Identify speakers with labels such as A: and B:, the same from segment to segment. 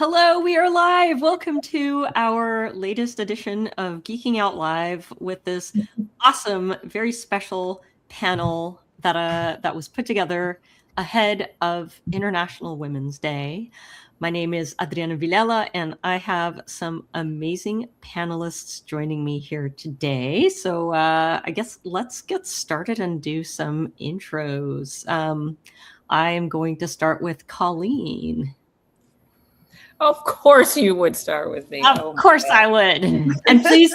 A: Hello, we are live. Welcome to our latest edition of Geeking Out Live with this awesome, very special panel that was put together ahead of International Women's Day. My name is Adriana Vilela, and I have some amazing panelists joining me here today. So I guess let's get started and do some intros. I am going to start with Colleen.
B: Of course you would start with me.
A: Of course I would. And please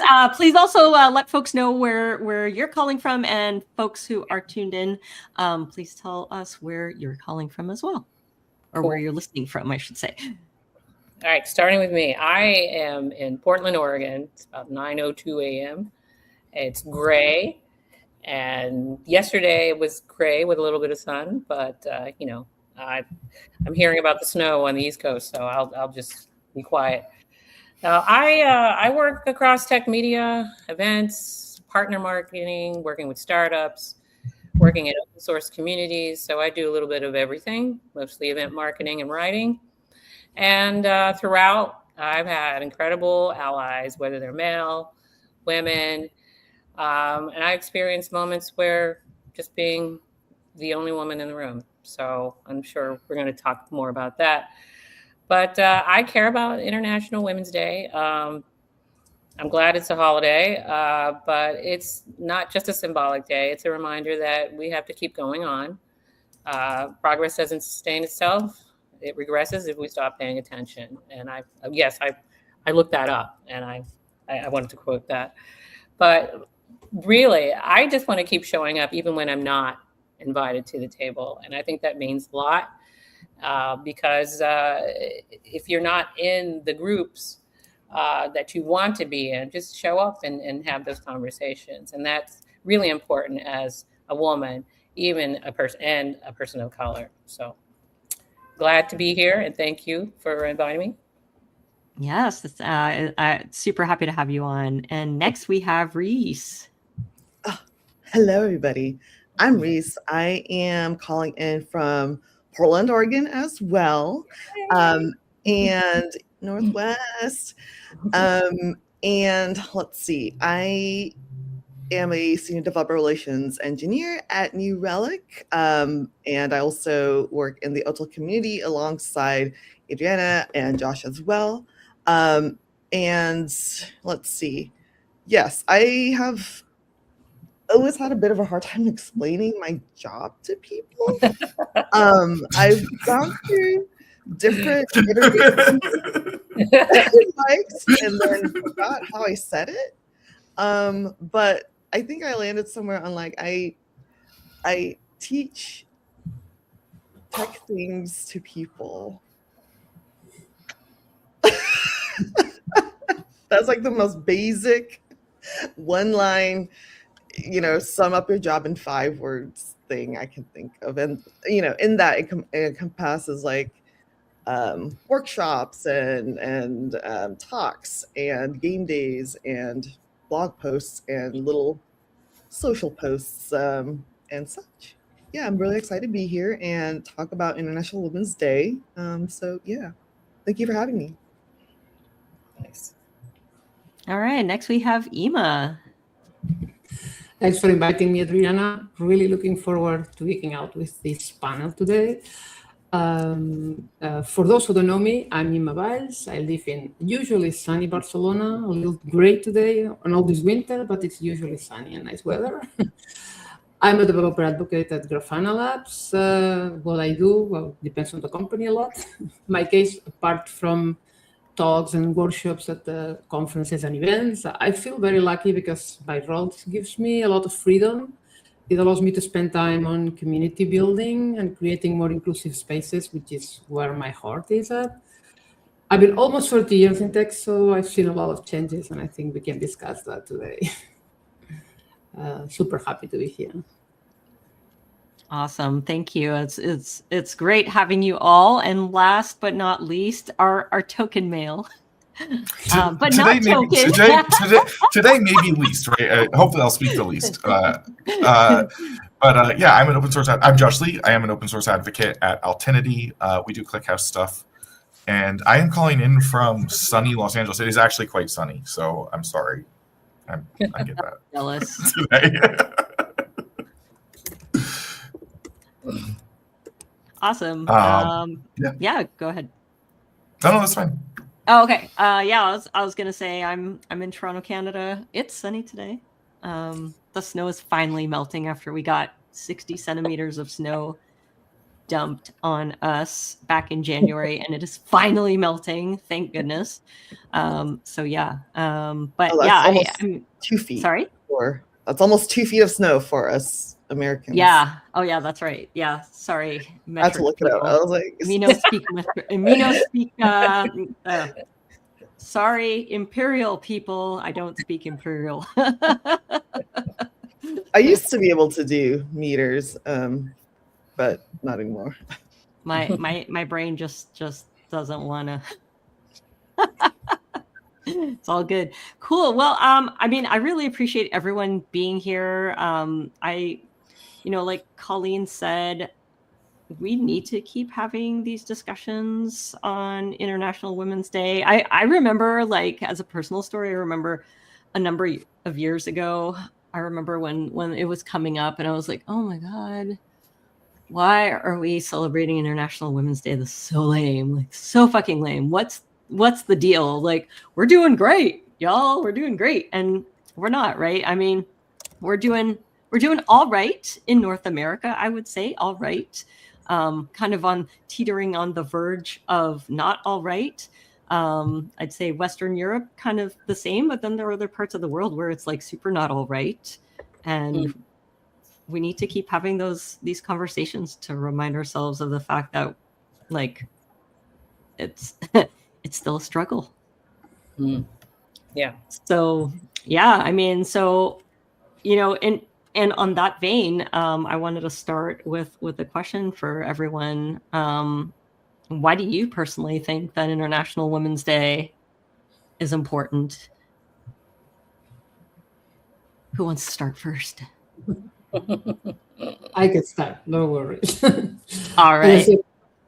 A: also let folks know where you're calling from, and folks who are tuned in, please tell us where you're calling from as well, or where you're listening from, I should say.
B: All right, starting with me. I am in Portland, Oregon. It's about 9:02 a.m. It's gray, and yesterday it was gray with a little bit of sun, but I'm hearing about the snow on the East Coast, so I'll just be quiet. Now, I work across tech media, events, partner marketing, working with startups, working in open source communities. So I do a little bit of everything, mostly event marketing and writing. And throughout, I've had incredible allies, whether they're male, women, and I experienced moments where just being the only woman in the room. So I'm sure we're going to talk more about that. But I care about International Women's Day. I'm glad it's a holiday, but it's not just a symbolic day. It's a reminder that we have to keep going on. Progress doesn't sustain itself. It regresses if we stop paying attention. And I looked that up, and I wanted to quote that. But really, I just want to keep showing up even when I'm not invited to the table. And I think that means a lot because if you're not in the groups that you want to be in, just show up and have those conversations. And that's really important as a woman, even a person of color. So glad to be here, and thank you for inviting me.
A: Yes, it's super happy to have you on. And next we have Reese.
C: Oh, hello, everybody. I'm Reese. I am calling in from Portland, Oregon as well, and Northwest. And let's see, I am a senior developer relations engineer at New Relic, and I also work in the OTL community alongside Adriana and Josh as well. And let's see, yes, I have always had a bit of a hard time explaining my job to people. I've gone through different iterations and then forgot how I said it. But I think I landed somewhere on I teach tech things to people. That's like the most basic one line, sum up your job in 5 words thing I can think of. And, in that it encompasses workshops and talks and game days and blog posts and little social posts and such. Yeah, I'm really excited to be here and talk about International Women's Day. So yeah, thank you for having me.
B: Nice.
A: All right, next we have Imma.
D: Thanks for inviting me, Adriana. Really looking forward to geeking out with this panel today. For those who don't know me, I'm Imma Valls. I live in usually sunny Barcelona, a little gray today and all this winter, but it's usually sunny and nice weather. I'm a developer advocate at Grafana Labs. What I do, well, depends on the company a lot. In my case, apart from talks and workshops at the conferences and events, I feel very lucky because my role gives me a lot of freedom. It allows me to spend time on community building and creating more inclusive spaces, which is where my heart is at. I've been almost 30 years in tech, so I've seen a lot of changes, and I think we can discuss that today. Super happy to be here.
A: Awesome, thank you. It's great having you all. And last but not least, our token male. But not token.
E: Today may be least, right? Hopefully I'll speak the least. But yeah, I'm Josh Lee. I am an open source advocate at Altinity. We do ClickHouse stuff. And I am calling in from sunny Los Angeles. It is actually quite sunny, so I'm sorry. I get that
A: Jealous.
E: today.
A: Awesome.
E: Yeah.
A: Go ahead.
E: No, that's fine.
A: Oh, okay. I was gonna say I'm in Toronto, Canada. It's sunny today. The snow is finally melting after we got 60 centimeters of snow dumped on us back in January, and it is finally melting. Thank goodness. So yeah. But
C: Oh, that's
A: yeah,
C: almost
A: I'm
C: 2 feet.
A: sorry.
C: That's almost 2 feet of snow for us Americans.
A: Yeah. Oh yeah, that's right. Yeah. Sorry,
C: I had to
A: metric
C: look it up. I
A: people.
C: was like,
A: speak. Sorry, imperial people. I don't speak imperial.
C: I used to be able to do meters, but not anymore.
A: My brain just doesn't want to. It's all good. Cool. Well, I mean, I really appreciate everyone being here. Like Colleen said, we need to keep having these discussions on International Women's Day. I remember, like, as a personal story, I remember a number of years ago, I remember when it was coming up and I was like, oh my God, why are we celebrating International Women's Day? This is so lame, like so fucking lame. What's the deal? Like, we're doing great, y'all. We're doing great. And we're not, right? I mean, we're doing all right in North America, I would say, all right. Kind of teetering on the verge of not all right. I'd say Western Europe kind of the same, but then there are other parts of the world where it's like super not all right. And we need to keep having these conversations to remind ourselves of the fact that, like, it's it's still a struggle.
B: Yeah.
A: So yeah, I mean, so and on that vein, I wanted to start with a question for everyone. Why do you personally think that International Women's Day is important? Who wants to start first?
D: I can start, no worries.
A: All right.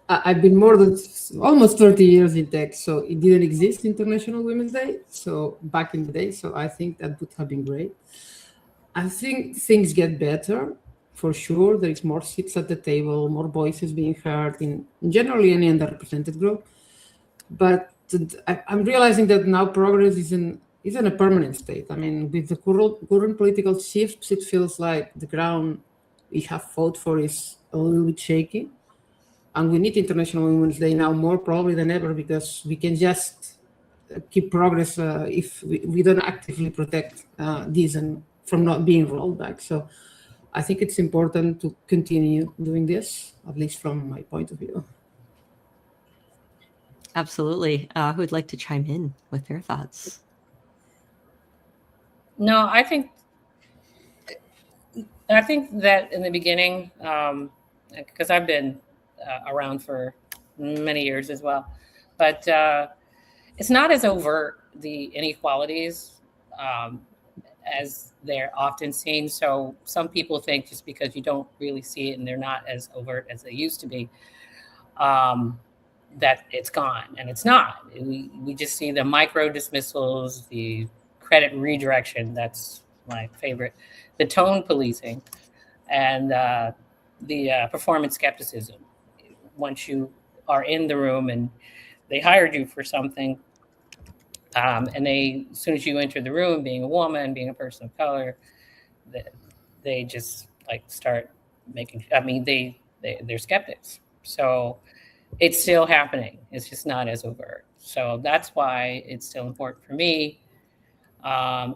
D: I've been more than almost 30 years in tech, so it didn't exist International Women's Day. So back in the day, so I think that would have been great. I think things get better, for sure. There is more seats at the table, more voices being heard in generally any underrepresented group. But I'm realizing that now progress isn't a permanent state. I mean, with the current political shifts, it feels like the ground we have fought for is a little bit shaky. And we need International Women's Day now more probably than ever, because we can just keep progress if we don't actively protect these and from not being rolled back. So I think it's important to continue doing this, at least from my point of view.
A: Absolutely. Who would like to chime in with their thoughts?
B: No, I think that in the beginning, because I've been around for many years as well, but it's not as overt, the inequalities, as they're often seen. So some people think just because you don't really see it and they're not as overt as they used to be, that it's gone, and it's not. We just see the micro dismissals, the credit redirection, that's my favorite, the tone policing, and the performance skepticism. Once you are in the room and they hired you for something, and as soon as you enter the room, being a woman, being a person of color, they just like start making, I mean, they're skeptics. So it's still happening. It's just not as overt. So that's why it's still important for me,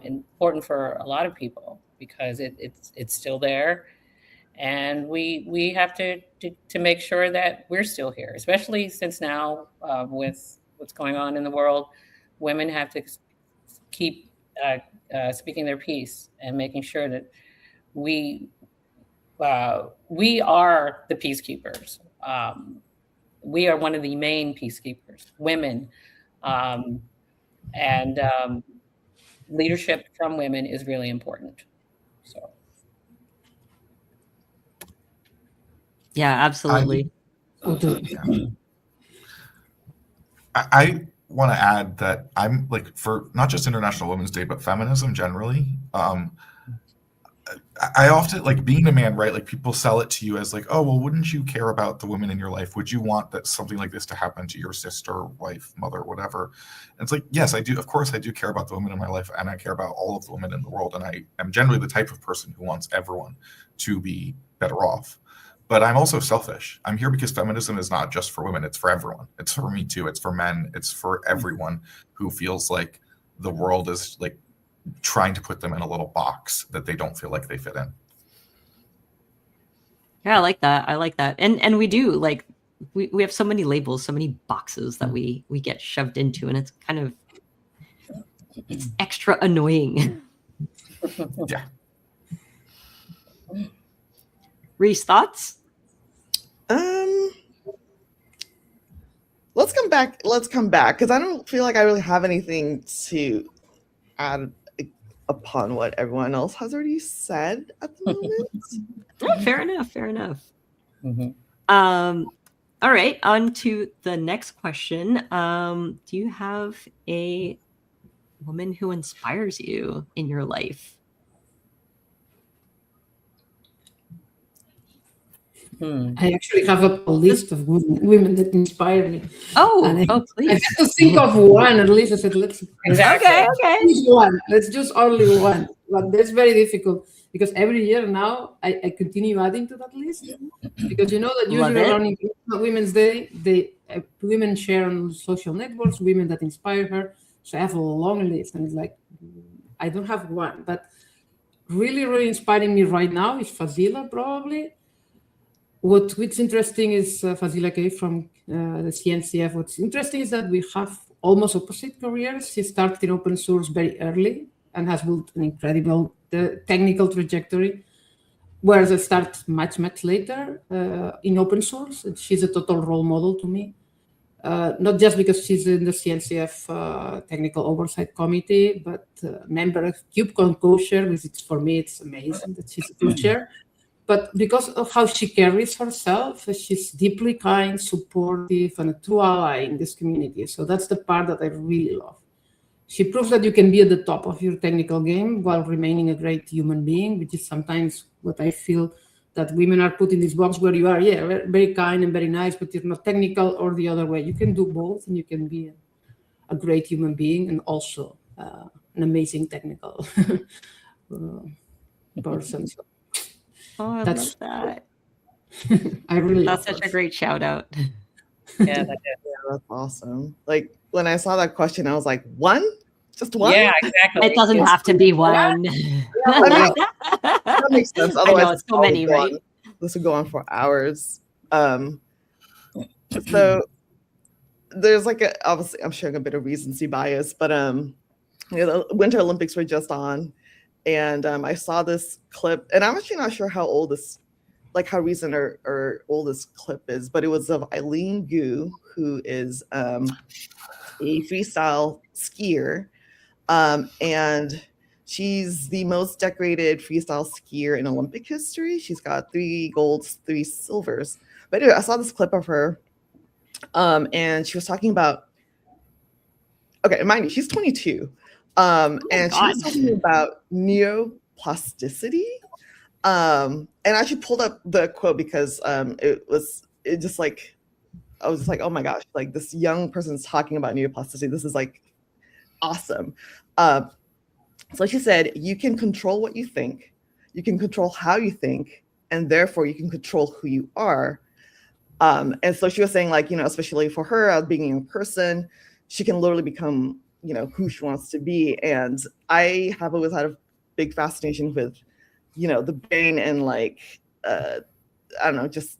B: important for a lot of people, because it's still there. And we have to make sure that we're still here, especially since now with what's going on in the world, women have to keep speaking their piece and making sure that we are the peacekeepers. We are one of the main peacekeepers, women, and leadership from women is really important. So.
A: Yeah, absolutely.
E: I want to add that I'm like, for not just International Women's Day, but feminism generally. I often, like, being a man, right? Like, people sell it to you as like, oh, well, wouldn't you care about the women in your life? Would you want that something like this to happen to your sister, wife, mother, whatever? And it's like, yes, I do. Of course, I do care about the women in my life, and I care about all of the women in the world. And I am generally the type of person who wants everyone to be better off. But I'm also selfish. I'm here because feminism is not just for women; it's for everyone. It's for me too. It's for men. It's for everyone who feels like the world is like trying to put them in a little box that they don't feel like they fit in.
A: Yeah, I like that. I like that. And we do, like, we have so many labels, so many boxes that we get shoved into, and it's kind of, it's extra annoying.
E: Yeah.
A: Reese, thoughts?
C: Let's come back because I don't feel like I really have anything to add upon what everyone else has already said at the moment.
A: Oh, fair enough. Fair enough.
B: Mm-hmm.
A: All right, on to the next question. Do you have a woman who inspires you in your life?
D: I actually have a list of women that inspire me.
A: Oh,
D: I
A: please.
D: had to think of one at least. I said, let's
A: Okay.
D: choose one. Let's choose only one. But that's very difficult because every year now I continue adding to that list because you know that usually around International Women's Day, women share on social networks, women that inspire her. So I have a long list, and it's like I don't have one, but really, really inspiring me right now is Fazila probably. What's interesting is Fazila K from the CNCF. What's interesting is that we have almost opposite careers. She started in open source very early and has built an incredible technical trajectory, whereas I start much, much later in open source. She's a total role model to me, not just because she's in the CNCF technical oversight committee, but member of KubeCon co-chair, which for me, it's amazing that she's a co-chair. But because of how she carries herself, she's deeply kind, supportive, and a true ally in this community. So that's the part that I really love. She proves that you can be at the top of your technical game while remaining a great human being, which is sometimes what I feel that women are put in this box where you are, very kind and very nice, but you're not technical, or the other way. You can do both, and you can be a great human being and also an amazing technical person. So,
A: Oh, I love that.
D: I really
A: That's such a great shout out.
B: Yeah,
C: that's awesome. Like when I saw that question, I was like, one? Just one?
B: Yeah, exactly.
A: It doesn't have to be one.
C: That makes sense. Otherwise,
A: I know, it's so many, right?
C: This would go on for hours. So there's like obviously I'm showing a bit of recency bias, but the Winter Olympics were just on, and I saw this clip, and I'm actually not sure how old this, like how recent or old this clip is, but it was of Eileen Gu, who is a freestyle skier, and she's the most decorated freestyle skier in Olympic history. She's got 3 golds, 3 silvers. But anyway, I saw this clip of her, and she was talking about, okay, mind you, she's 22, and she was talking about neuroplasticity. And I actually pulled up the quote because it was like, I was just like, oh my gosh, like this young person's talking about neuroplasticity. This is like awesome. So she said, you can control what you think, you can control how you think, and therefore you can control who you are. And so she was saying, like, especially for her as being a young person, she can literally become, who she wants to be. And I have always had a big fascination with, the brain and like, I don't know, just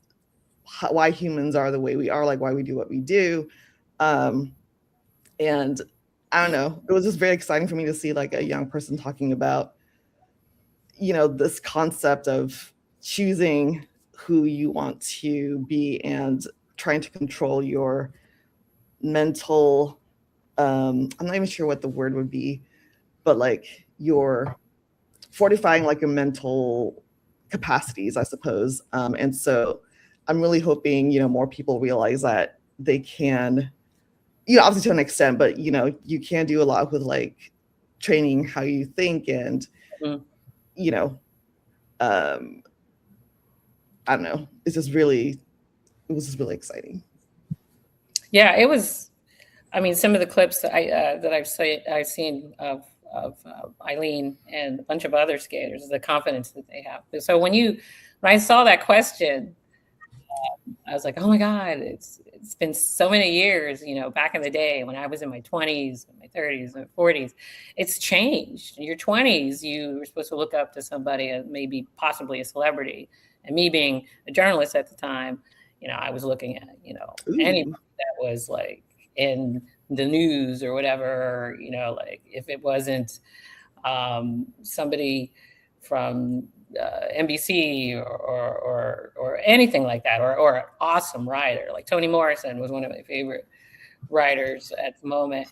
C: why humans are the way we are, like why we do what we do. And I don't know, it was just very exciting for me to see like a young person talking about, this concept of choosing who you want to be and trying to control your mental, I'm not even sure what the word would be, but like you're fortifying like your mental capacities, I suppose. And so I'm really hoping, more people realize that they can obviously to an extent, but you can do a lot with like training how you think, and
B: Mhm.
C: I don't know. It was just really exciting.
B: Yeah, it was. I mean, some of the clips that I've seen of Eileen and a bunch of other skaters, the confidence that they have. So when I saw that question, I was like, oh my God, it's been so many years, back in the day when I was in my 20s, my 30s, my 40s, it's changed. In your 20s, you were supposed to look up to somebody, maybe possibly a celebrity. And me being a journalist at the time, I was looking at, anybody that was like in the news or whatever, like if it wasn't somebody from NBC or anything like that, or an awesome writer like Toni Morrison was one of my favorite writers at the moment,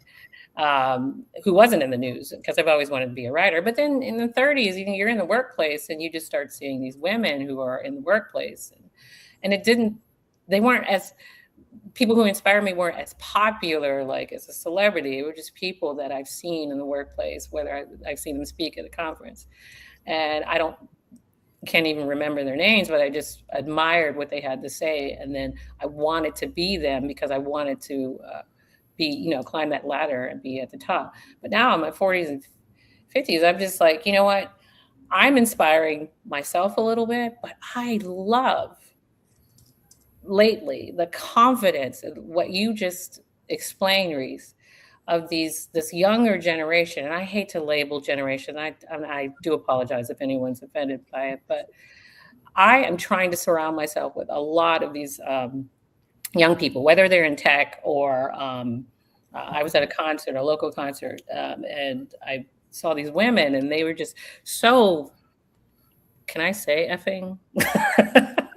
B: who wasn't in the news, because I've always wanted to be a writer. But then in the 30s, you're in the workplace and you just start seeing these women who are in the workplace, and they weren't as, people who inspire me weren't as popular like as a celebrity. It were just people that I've seen in the workplace, whether I've seen them speak at a conference, and can't even remember their names, but I just admired what they had to say. And then I wanted to be them because I wanted to climb that ladder and be at the top. But now in my 40s and 50s, I'm just like, you know what? I'm inspiring myself a little bit, but I love lately the confidence of what you just explained, Reese, of this younger generation. And I hate to label generation. I do apologize if anyone's offended by it, but I am trying to surround myself with a lot of these young people, whether they're in tech or I was at a local concert, and I saw these women and they were just so, can I say effing?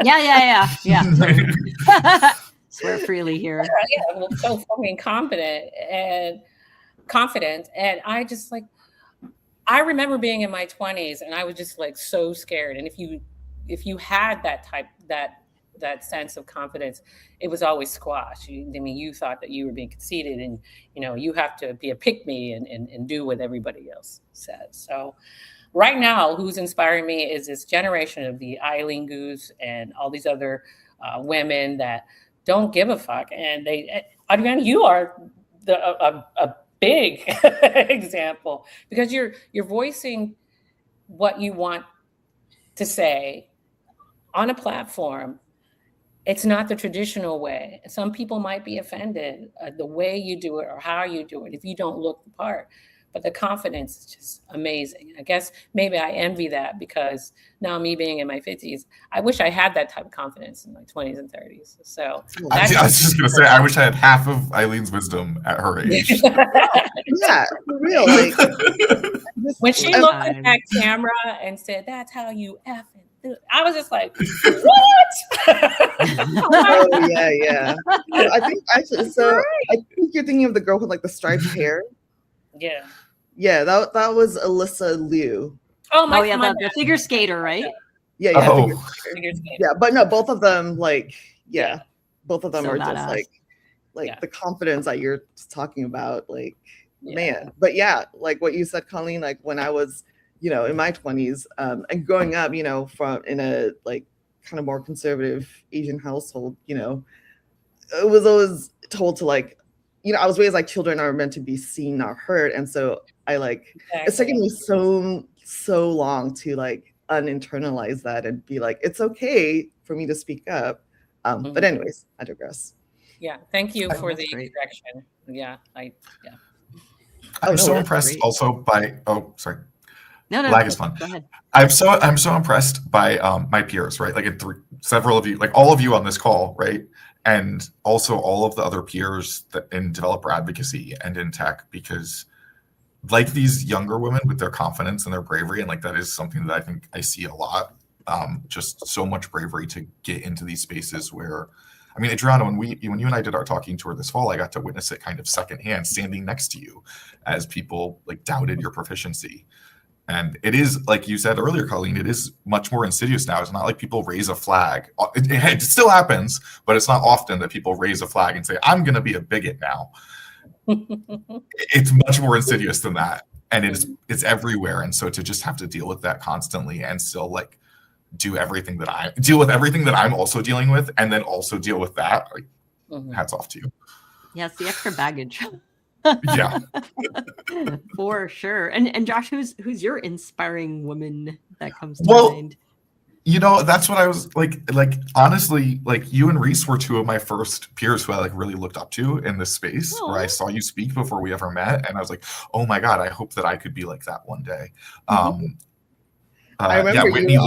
A: Yeah. Swear freely here.
B: Yeah, well, so fucking confident. And I just like, I remember being in my 20s and I was just like so scared. And if you had that sense of confidence, it was always squashed. You thought that you were being conceited, and you have to be a pick me and do what everybody else says. So right now, who's inspiring me is this generation of the Eileen Goos and all these other women that don't give a fuck. And Adriana, you are a big example, because you're voicing what you want to say on a platform. It's not the traditional way. Some people might be offended the way you do it or how you do it if you don't look the part. But the confidence is just amazing. I guess maybe I envy that, because now, me being in my 50s, I wish I had that type of confidence in my 20s and 30s. So
E: I was just going to say, I wish I had half of Eileen's wisdom at her age.
C: Yeah, for real. Like,
B: when she looked at that camera and said, "That's how you effing do it," I was just like, "What?"
C: Oh yeah. I think actually, I think you're thinking of the girl with like the striped hair. Yeah, that was Alyssa Liu.
B: The
A: figure skater, right?
C: Yeah.
E: Oh.
B: Figure skater.
C: Yeah, but no, both of them both of them
A: So
C: are
A: badass.
C: just like the confidence that you're talking about, like,
B: Yeah.
C: man. But yeah, like what you said, Colleen, like when I was, in my 20s, and growing up, from in a like kind of more conservative Asian household, it was always told to like, I was raised like children are meant to be seen, not heard. And so I it's taken me so long to like uninternalize that and be like, it's okay for me to speak up. But anyways, I digress.
B: Yeah. Thank you for the
A: great.
B: correction. Yeah.
E: I'm so
C: that's
E: impressed
C: great.
E: also by, sorry.
A: No,
E: Lag is fun.
A: Go ahead.
E: I'm so impressed by my peers, right? Like several of you, like all of you on this call, right? And also all of the other peers that in developer advocacy and in tech, because like these younger women with their confidence and their bravery, and like that is something that I think I see a lot. Just so much bravery to get into these spaces where, I mean, Adriana, when you and I did our talking tour this fall, I got to witness it kind of secondhand, standing next to you as people like doubted your proficiency. And it is, like you said earlier, Colleen, it is much more insidious now. It's not like people raise a flag. It still happens, but it's not often that people raise a flag and say, I'm going to be a bigot now. it's much more insidious than that, and it's everywhere. And so to just have to deal with that constantly and still like deal with everything that I'm also dealing with, and then also deal with that, like hats off to you.
A: Yes, the extra baggage.
E: Yeah.
A: For sure. And Josh, who's your inspiring woman that comes to mind?
E: You know, that's what I was like honestly, like you and Reese were two of my first peers who I like really looked up to in this space. Where I saw you speak before we ever met, and I was like, oh my God, I hope that I could be like that one day.
C: I remember
E: Whitney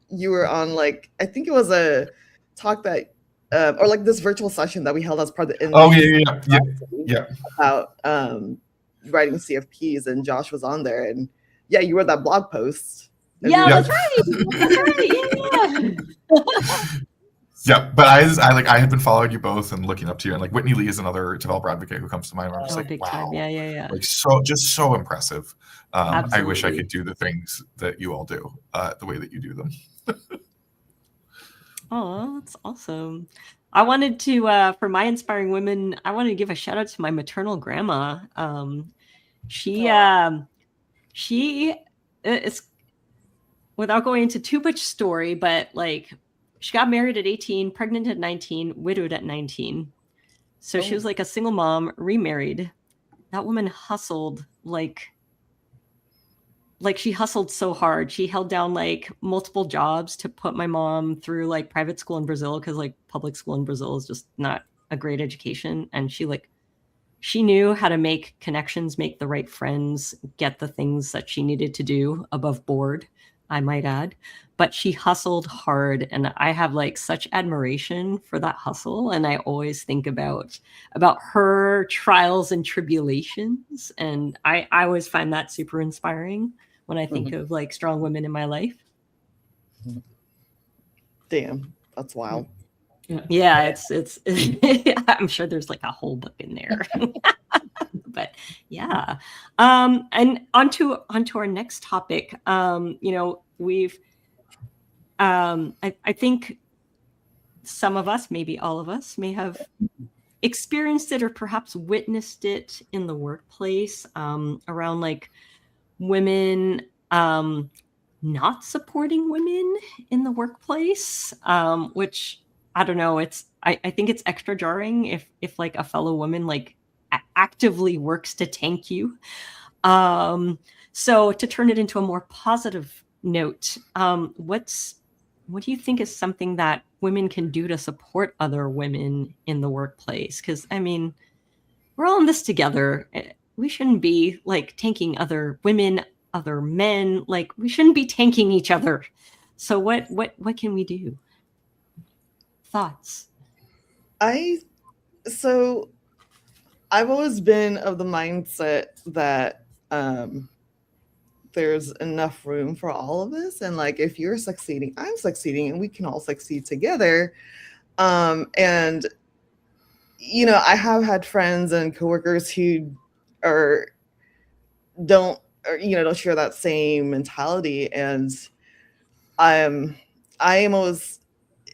C: you were on like, I think it was a talk that or like this virtual session that we held as part of the about writing CFPs, and Josh was on there, and you wrote that blog post.
A: Yeah, that's right. That's right.
E: Yeah, but I had been following you both and looking up to you, and like Whitney Lee is another developer advocate who comes to mind. I'm just like, wow,
A: time. Yeah.
E: Like just so impressive. I wish I could do the things that you all do the way that you do them.
A: Oh, that's awesome. I wanted to, for my inspiring women, I wanted to give a shout out to my maternal grandma. She is, without going into too much story, but like she got married at 18, pregnant at 19, widowed at 19. So she was like a single mom, remarried. That woman hustled like she hustled so hard. She held down like multiple jobs to put my mom through like private school in Brazil, because like public school in Brazil is just not a great education. And she knew how to make connections, make the right friends, get the things that she needed to do above board, I might add. But she hustled hard, and I have like such admiration for that hustle. And I always think about her trials and tribulations. And I always find that super inspiring when I think of like strong women in my life.
C: Damn, that's wild.
A: Yeah, it's I'm sure there's like a whole book in there. But yeah. And onto our next topic. We've I think some of us, maybe all of us, may have experienced it or perhaps witnessed it in the workplace, around like women not supporting women in the workplace, which I don't know. I think it's extra jarring if like a fellow woman like actively works to tank you. So to turn it into a more positive note, what do you think is something that women can do to support other women in the workplace? Because I mean, we're all in this together. We shouldn't be like tanking other women, other men. Like we shouldn't be tanking each other. So what can we do? Thoughts?
C: I've always been of the mindset that there's enough room for all of us, and like if you're succeeding, I'm succeeding, and we can all succeed together. And I have had friends and coworkers who don't share that same mentality, and I am always,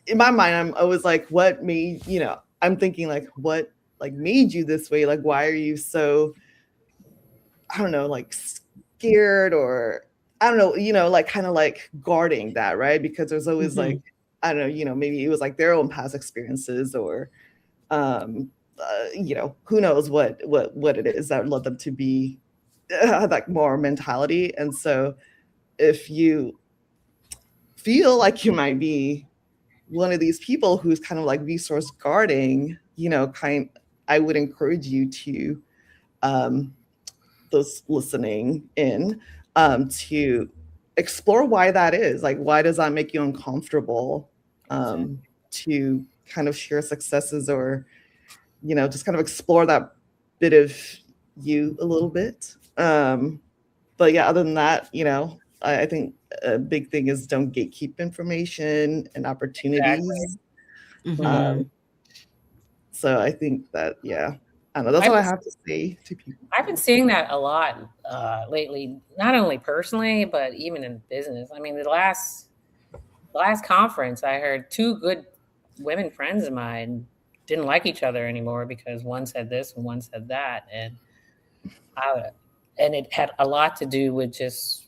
C: in my mind, I'm always like, what made, I'm thinking like, what like made you this way? Like, why are you so, I don't know, like scared, or I don't know, like kind of like guarding that, right? Because there's always like, I don't know, maybe it was like their own past experiences, or who knows what it is that led them to be like more mentality. And so if you feel like you might be one of these people who's kind of like resource guarding, I would encourage you to those listening in to explore why that is. Like, why does that make you uncomfortable to kind of share successes, or just kind of explore that bit of you a little bit. But yeah, other than that, I think a big thing is don't gatekeep information and opportunities.
B: Exactly.
C: So I think that, I don't know, that's what I have to say to people.
B: I've been seeing that a lot lately, not only personally, but even in business. I mean, the last conference, I heard two good women friends of mine didn't like each other anymore because one said this and one said that. And it had a lot to do with just,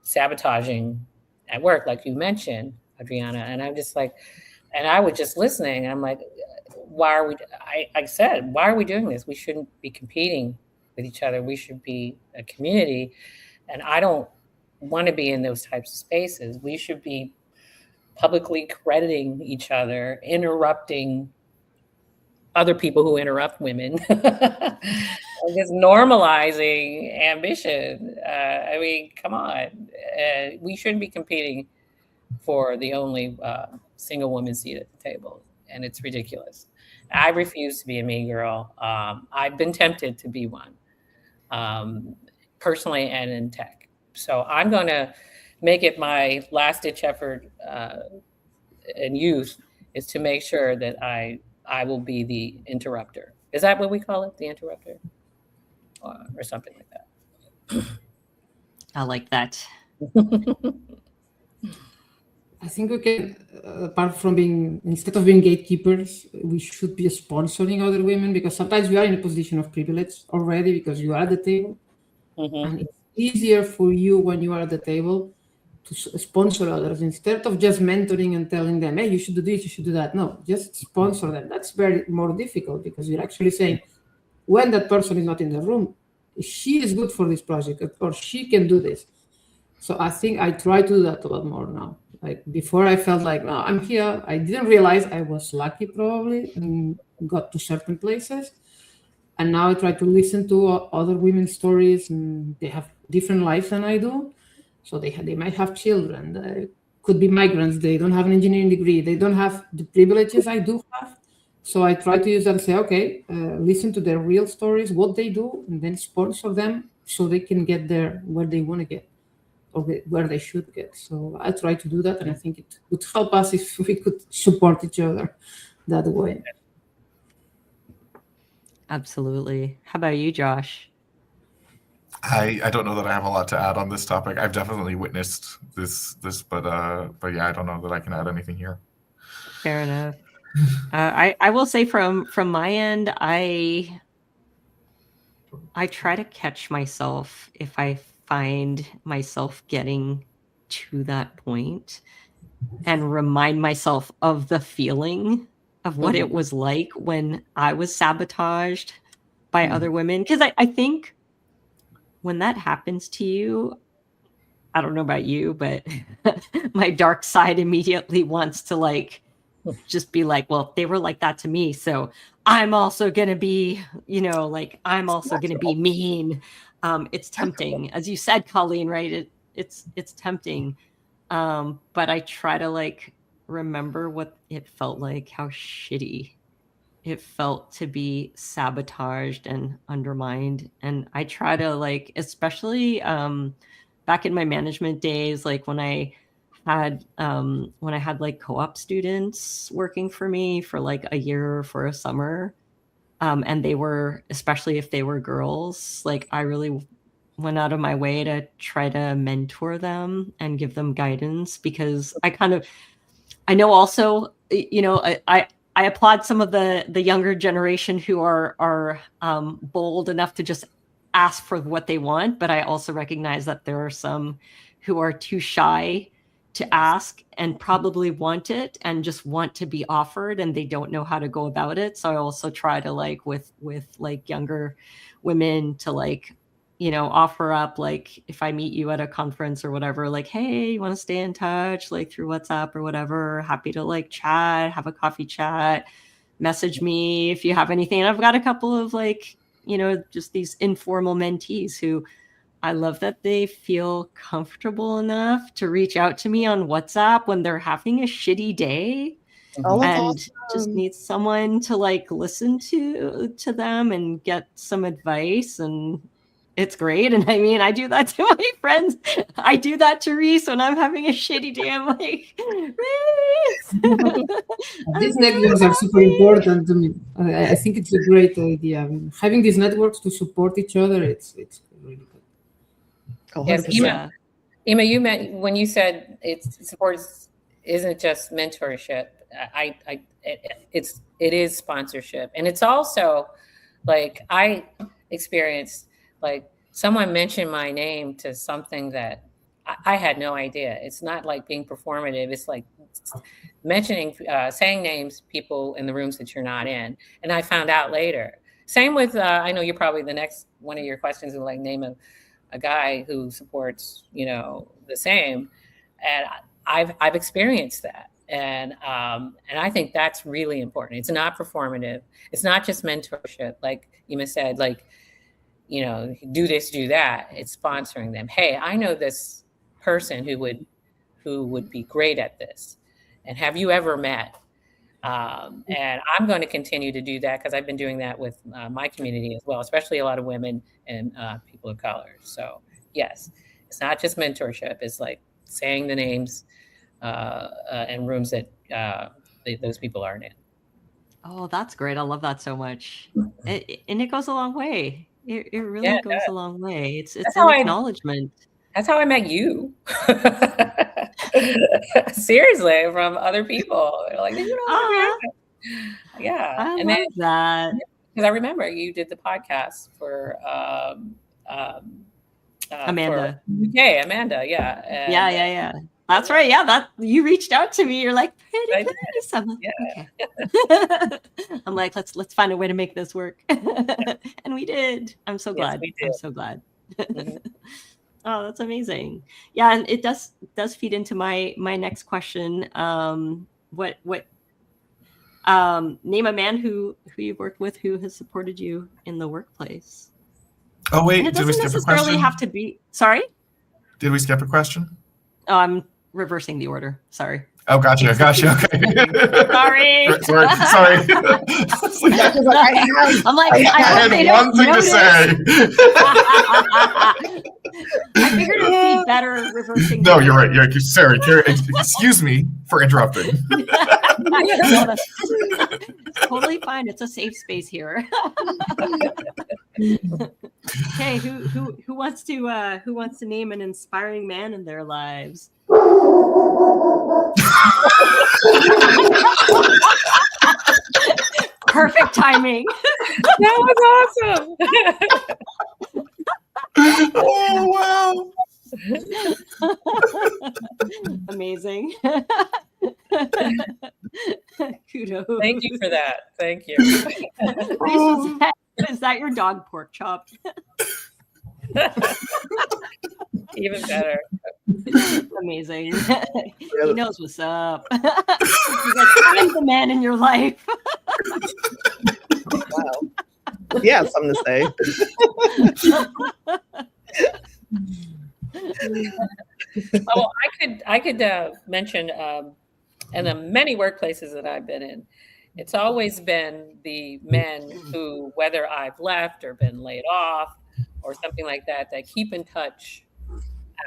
B: sabotaging at work, like you mentioned, Adriana. And I'm just like, and I was just listening. And I'm like, why are we, I said, why are we doing this? We shouldn't be competing with each other. We should be a community. And I don't want to be in those types of spaces. We should be publicly crediting each other, interrupting other people who interrupt women, just normalizing ambition. I mean, come on. We shouldn't be competing for the only single woman seat at the table. And it's ridiculous. I refuse to be a mean girl. I've been tempted to be one, personally and in tech. So I'm going to make it my last ditch effort in youth is to make sure that I will be the interrupter. Is that what we call it? The interrupter? Or something like that.
A: I like that.
D: I think we can, apart from instead of being gatekeepers, we should be sponsoring other women, because sometimes we are in a position of privilege already because you are at the table. And it's easier for you when you are at the table to sponsor others instead of just mentoring and telling them, hey, you should do this, you should do that. No, just sponsor them. That's very more difficult because you're actually saying, when that person is not in the room, she is good for this project or she can do this. So I think I try to do that a lot more now. Like before I felt like, no, I'm here. I didn't realize I was lucky probably and got to certain places. And now I try to listen to other women's stories, and they have different lives than I do. So they might have children, they could be migrants, they don't have an engineering degree, they don't have the privileges I do have. So I try to use that and say, okay, listen to their real stories, what they do, and then sponsor them so they can get there where they want to get or where they should get. So I try to do that, and I think it would help us if we could support each other that way.
A: Absolutely. How about you, Josh?
E: I don't know that I have a lot to add on this topic. I've definitely witnessed this, but yeah, I don't know that I can add anything here.
A: Fair enough. I will say from my end, I try to catch myself if I find myself getting to that point and remind myself of the feeling of what it was like when I was sabotaged by other women. Because I think when that happens to you, I don't know about you, but my dark side immediately wants to like just be like, well, they were like that to me, so I'm also gonna be, like I'm also gonna be mean. It's tempting, as you said, Colleen, right? It's tempting, but I try to like remember what it felt like, how shitty it felt to be sabotaged and undermined. And I try to like, especially back in my management days, like when I had like co-op students working for me for like a year for a summer, and they were, especially if they were girls, like I really went out of my way to try to mentor them and give them guidance, because I know also, I applaud some of the younger generation who are bold enough to just ask for what they want, but I also recognize that there are some who are too shy to ask and probably want it and just want to be offered, and they don't know how to go about it. So I also try to like with like younger women to like, offer up, like if I meet you at a conference or whatever, like, hey, you want to stay in touch, like through WhatsApp or whatever, happy to like chat, have a coffee chat, message me if you have anything. And I've got a couple of like, just these informal mentees who I love that they feel comfortable enough to reach out to me on WhatsApp when they're having a shitty day and just need someone to like listen to them and get some advice. And it's great. And I mean, I do that to my friends. I do that to Reese when I'm having a shitty day. I'm like, Reese.
D: These networks are super important to me. I think it's a great idea. I mean, having these networks to support each other, it's really good.
C: Oh,
B: Yes,
C: 100%.
B: Imma, you meant when you said it's support isn't just mentorship. it is sponsorship, and it's also like I experienced like someone mentioned my name to something that I had no idea. It's not like being performative. It's like mentioning, saying names, people in the rooms that you're not in. And I found out later. Same with, I know you're probably the next one of your questions is like name a guy who supports, the same. And I've experienced that. And I think that's really important. It's not performative. It's not just mentorship. Like Imma said, like, do this, do that. It's sponsoring them. Hey, I know this person who would be great at this. And have you ever met? And I'm going to continue to do that because I've been doing that with my community as well, especially a lot of women and people of color. So yes, it's not just mentorship. It's like saying the names and rooms that those people aren't in.
A: Oh, that's great. I love that so much. And it goes a long way. It really goes a long way. It's an acknowledgement.
B: That's how I met you. Seriously, from other people. They're like, yeah.
A: I love that.
B: Because I remember you did the podcast for
A: Amanda.
B: Okay, Amanda, yeah. And,
A: yeah. That's right. Yeah, that you reached out to me. You're like, pretty please. I'm like, okay. I'm like, let's find a way to make this work. And we did. I'm so glad. I'm so glad. Mm-hmm. Oh, that's amazing. Yeah, and it does feed into my next question. What name a man who you've worked with who has supported you in the workplace?
E: Oh wait,
A: and it doesn't necessarily have to be. Sorry.
E: Did we skip a question?
A: Oh, I'm reversing the order. Sorry.
E: Oh, gotcha. Okay.
A: Sorry.
E: Sorry.
A: I'm like,
E: I had one thing to say.
A: I figured it would be better reversing.
E: No, you're right. You're sorry. Excuse me for interrupting.
A: No, that's totally fine. It's a safe space here. Okay, who wants to name an inspiring man in their lives? Perfect timing.
B: That was awesome.
E: Oh wow.
A: Amazing. Kudos.
B: Thank you for that. Thank you.
A: Is that your dog pork chop?
B: Even better.
A: Amazing. He knows what's up. He's like, I'm the man in your life.
C: Wow. Yeah, something to say.
B: Oh, I could mention in the many workplaces that I've been in, it's always been the men who, whether I've left or been laid off or something like that, that keep in touch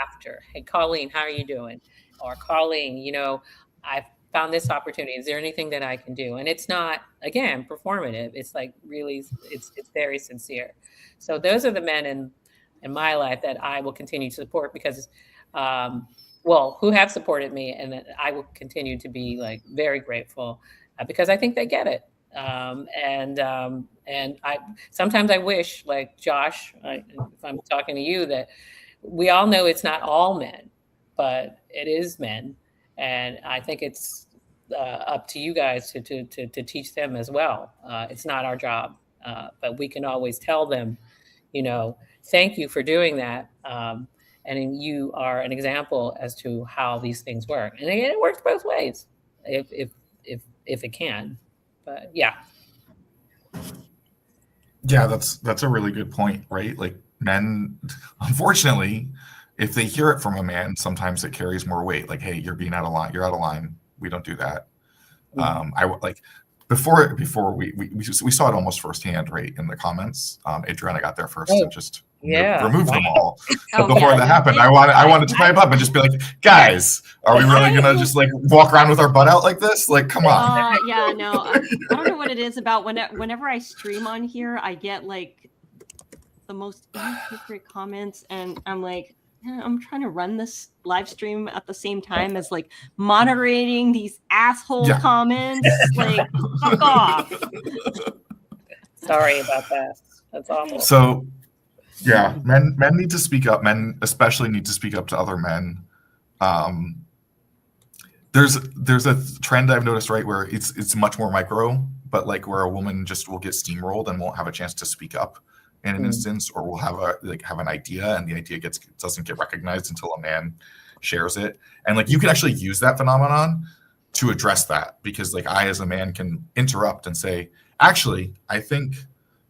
B: after. Hey, Colleen, how are you doing? Or Colleen, I found this opportunity. Is there anything that I can do? And it's not, again, performative. It's like really, it's very sincere. So those are the men in my life that I will continue to support because, who have supported me, and that I will continue to be like very grateful because I think they get it. And I sometimes I wish, like Josh, if I'm talking to you, that we all know it's not all men, but it is men, and I think it's up to you guys to teach them as well. It's not our job, but we can always tell them, thank you for doing that. And you are an example as to how these things work. And again, it works both ways if it can. But yeah.
E: Yeah, that's a really good point, right? Like men, unfortunately, if they hear it from a man, sometimes it carries more weight. Like, hey, you're being out of line. You're out of line. We don't do that.
B: Mm-hmm.
E: I like before we saw it almost firsthand, right, in the comments. Adriana got there first and just remove them all. But before that happened, I wanted to pipe up and just be like, guys, are we really gonna just like walk around with our butt out like this? Like, come on.
A: Yeah, no, I don't know what it is about whenever I stream on here, I get like the most inappropriate comments, and I'm like, I'm trying to run this live stream at the same time as like moderating these asshole comments. Like, fuck off.
B: Sorry about that. That's awful.
E: So, yeah, men need to speak up. Men especially need to speak up to other men. There's a trend I've noticed, right, where it's much more micro, but like where a woman just will get steamrolled and won't have a chance to speak up in an instance, or will have an idea and the idea doesn't get recognized until a man shares it. And like you can actually use that phenomenon to address that, because like I as a man can interrupt and say, actually, I think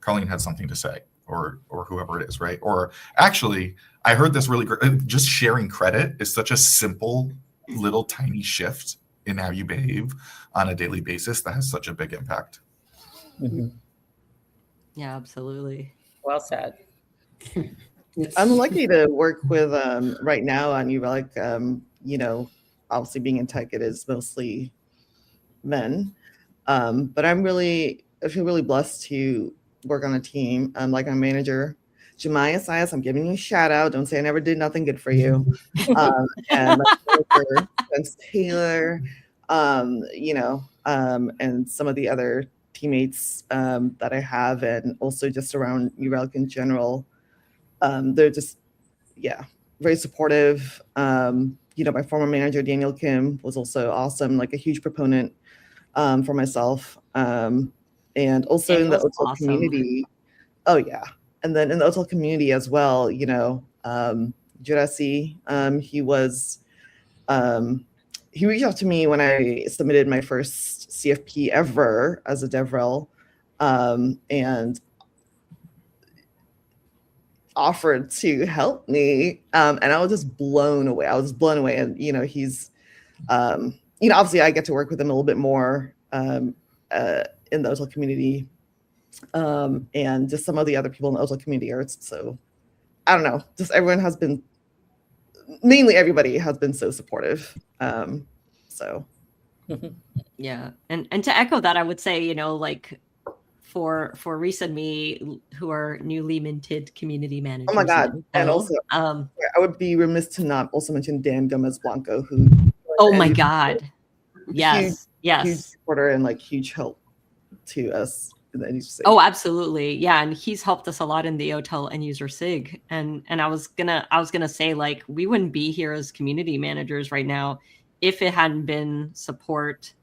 E: Colleen had something to say, or whoever it is, right? Or actually, I heard this really great. Just sharing credit is such a simple little tiny shift in how you behave on a daily basis that has such a big impact.
B: Mm-hmm.
A: Yeah, absolutely.
B: Well said.
D: Yes.
C: I'm lucky to work with right now on New Relic. Obviously being in tech, it is mostly men, but I feel really blessed to work on a team. Like my manager, Jemiah Sias, I'm giving you a shout out. Don't say I never did nothing good for you. And my manager, Vince Taylor, and some of the other teammates that I have, and also just around New Relic in general. They're just, very supportive. My former manager, Daniel Kim, was also awesome, like a huge proponent for myself. And also in the OTEL community. Oh, yeah. And then in the OTEL community as well, Jurasi, he reached out to me when I submitted my first CFP ever as a DevRel, and offered to help me, and I was just blown away. And he's obviously I get to work with him a little bit more in the OTEL community, and just some of the other people in the OTEL community are. So I don't know, just everybody has been so supportive.
A: Yeah, and to echo that, I would say, like for Reese and me, who are newly minted community managers.
C: Oh my God! And also, I would be remiss to not also mention Dan Gomez Blanco, who.
A: Oh my God! Yes,
C: huge supporter and like huge help to us.
A: Oh, absolutely, yeah, and he's helped us a lot in the OTEL end user SIG, and I was gonna say, like, we wouldn't be here as community managers right now if it hadn't been support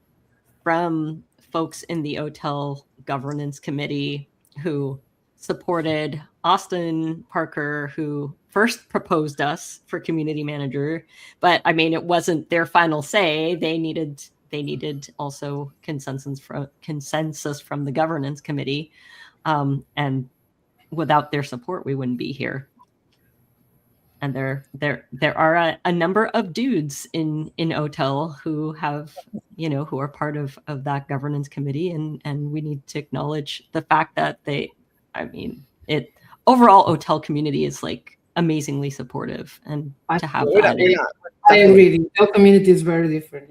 A: from folks in the OTEL governance committee who supported Austin Parker, who first proposed us for community manager. But I mean, it wasn't their final say. They needed also consensus from the governance committee, and without their support, we wouldn't be here. And there are a number of dudes in OTEL who have, who are part of that governance committee, and we need to acknowledge the fact that overall OTEL community is like amazingly supportive, and to have that.
D: I agree. The OTEL community is very different.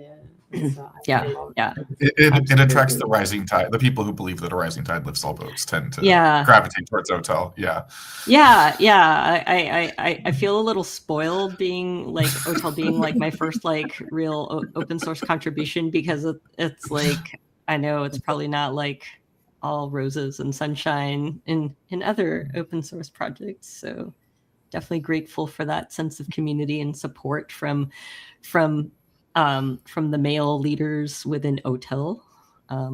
D: Yeah.
E: It attracts the rising tide. The people who believe that a rising tide lifts all boats tend to gravitate towards OTEL.
A: I feel a little spoiled being like OTEL being like my first like real open source contribution, because it's like, I know it's probably not like all roses and sunshine in other open source projects. So definitely grateful for that sense of community and support from the male leaders within OTEL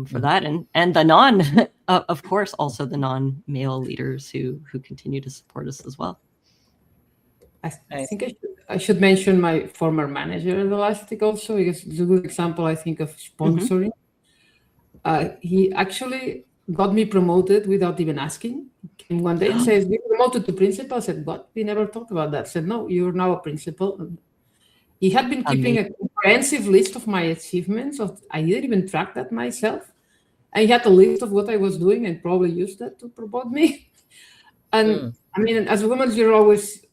A: for that, and the of course, also the non-male leaders who continue to support us as well.
D: I think I should mention my former manager at Elastic also, because it's a good example, I think, of sponsoring. He actually got me promoted without even asking. He came one day and says, "We promoted to principal." I said, "What? We never talked about that." I said, "No, you're now a principal." He had been keeping a comprehensive list of my achievements. I didn't even track that myself. And he had a list of what I was doing and probably used that to promote me. And I mean, as women, you're always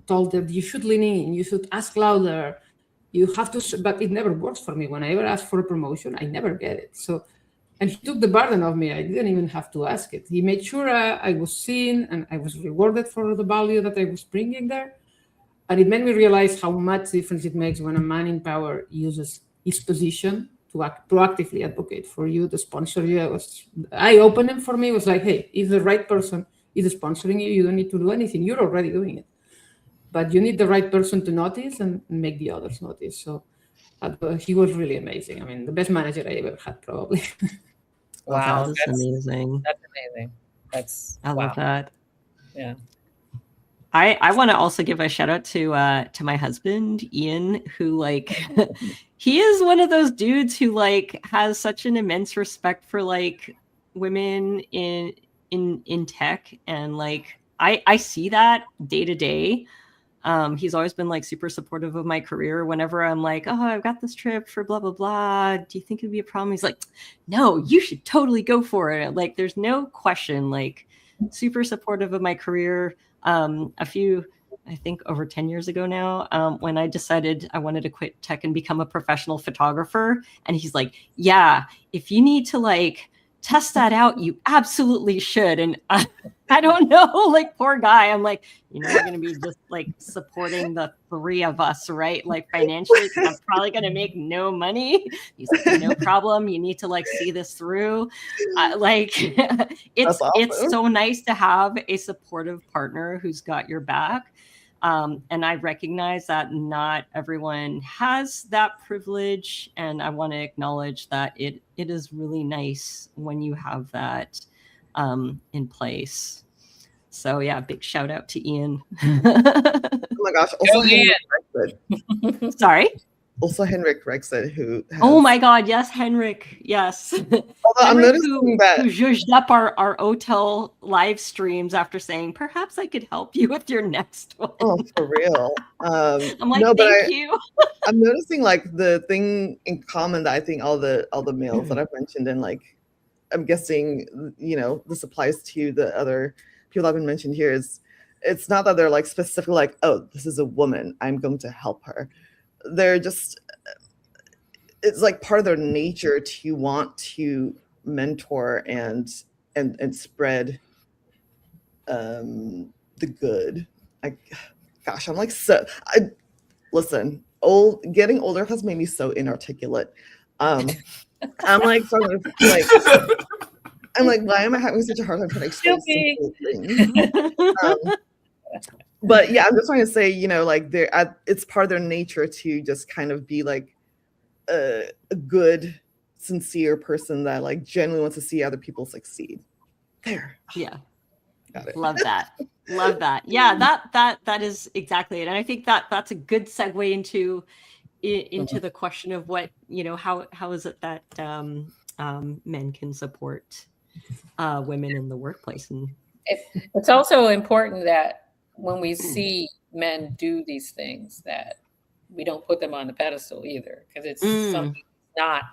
D: told that you should lean in, you should ask louder, you have to, but it never works for me. When I ever ask for a promotion, I never get it. So, and he took the burden of me. I didn't even have to ask it. He made sure I was seen and I was rewarded for the value that I was bringing there. And it made me realize how much difference it makes when a man in power uses his position to proactively advocate for you, to sponsor you. It was eye-opening for me. It was like, hey, if the right person is sponsoring you, you don't need to do anything. You're already doing it. But you need the right person to notice and make the others notice. So he was really amazing. I mean, the best manager I ever had, probably.
B: Wow,
A: That's amazing.
B: That's amazing.
A: I love that.
B: Yeah.
A: I want to also give a shout out to my husband Ian, who like he is one of those dudes who like has such an immense respect for like women in tech, and like I see that day to day. He's always been like super supportive of my career. Whenever I'm like, oh, I've got this trip for blah blah blah, do you think it'd be a problem? He's like, no, you should totally go for it. Like, there's no question. Like, super supportive of my career. A few, I think over 10 years ago now, when I decided I wanted to quit tech and become a professional photographer. And he's like, yeah, if you need to like test that out, you absolutely should. And I don't know, like, poor guy. I'm like, you're going to be just like supporting the three of us, right? Like financially, because I'm probably going to make no money. He's like, no problem. You need to like see this through. Like it's
C: awesome.
A: It's so nice to have a supportive partner who's got your back. And I recognize that not everyone has that privilege. And I want to acknowledge that it is really nice when you have that in place. So yeah, big shout out to Ian.
C: Oh my gosh. Also Henrik Rexed.
A: Sorry?
C: Also Henrik Rexed, who has...
A: Oh my God, yes, Henrik. Yes.
C: Although I'm noticing that...
A: who judged up our hotel live streams after saying, perhaps I could help you with your next one.
C: Oh, for real.
A: I'm like, no, thank you.
C: I'm noticing like the thing in common that I think all the males that I've mentioned, and like I'm guessing, you know, this applies to the other people that have been mentioned here, is it's not that they're like specifically like, oh, this is a woman, I'm going to help her. They're just, it's like part of their nature to want to mentor and spread the good. I'm like, listen, getting older has made me so inarticulate. I'm like, I'm like, why am I having such a hard time trying to explain simple things? But yeah, I'm just trying to say, you know, like it's part of their nature to just kind of be like a good, sincere person that like genuinely wants to see other people succeed. There.
A: Yeah.
C: Got it.
A: Love that. Love that. Yeah, that is exactly it. And I think that's a good segue into the question of what, you know, how is it that men can support women in the workplace? And
B: it's also important that when we see men do these things, that we don't put them on the pedestal either, because it's something not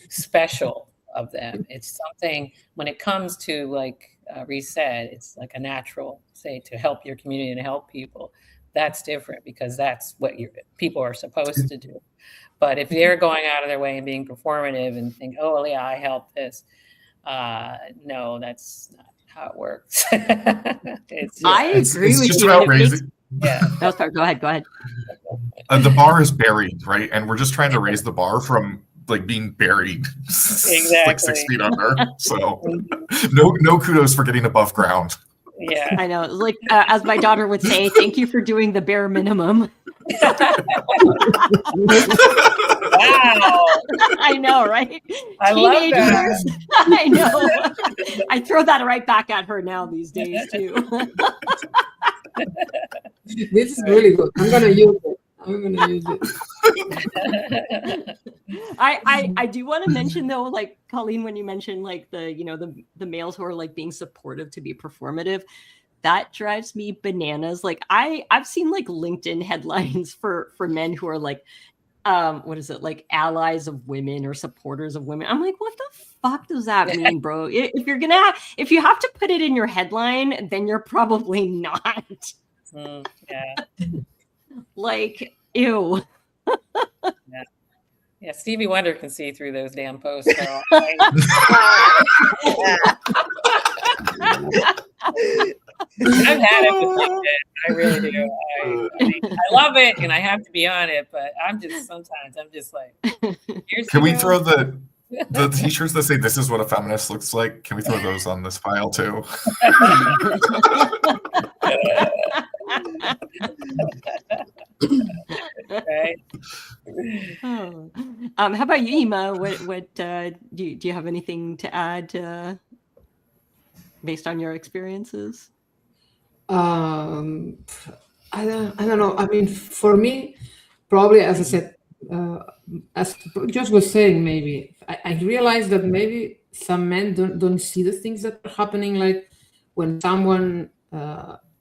B: special of them. It's something, when it comes to, like Reese said, it's like a natural, say, to help your community and help people. That's different, because that's what people are supposed to do. But if they're going out of their way and being performative and think, oh, yeah, I helped this. No, that's not how it works. I
A: agree with
E: just
A: you.
E: About raising.
B: Yeah.
A: No, sorry, go ahead.
E: The bar is buried, right? And we're just trying to raise the bar from like being buried like 6 feet under. So no kudos for getting above ground.
B: Yeah,
A: I know. Like as my daughter would say, thank you for doing the bare minimum.
B: Wow.
A: I know, right?
B: I love that.
A: I know. I throw that right back at her now these days too.
D: This is really good. I'm gonna use it.
A: I do want to mention though, like Colleen, when you mentioned like the males who are like being supportive to be performative, that drives me bananas. Like I've seen like LinkedIn headlines for men who are like, what is it, like allies of women or supporters of women. I'm like, what the fuck does that mean, bro? If you have to put it in your headline, then you're probably not.
B: Yeah.
A: Like, ew.
B: Yeah, Stevie Wonder can see through those damn posts. So I've had it with LinkedIn. I really do. I love it, and I have to be on it, but sometimes I'm just like, here's
E: Can we throw
B: the
E: t-shirts that say "This is what a feminist looks like"? Can we throw those on this file too?
B: right?
A: Oh. How about you, Imma? What do you have anything to add based on your experiences?
D: I don't know. I mean, for me, probably, as I said, as Josh was saying, maybe I realized that maybe some men don't see the things that are happening, like when someone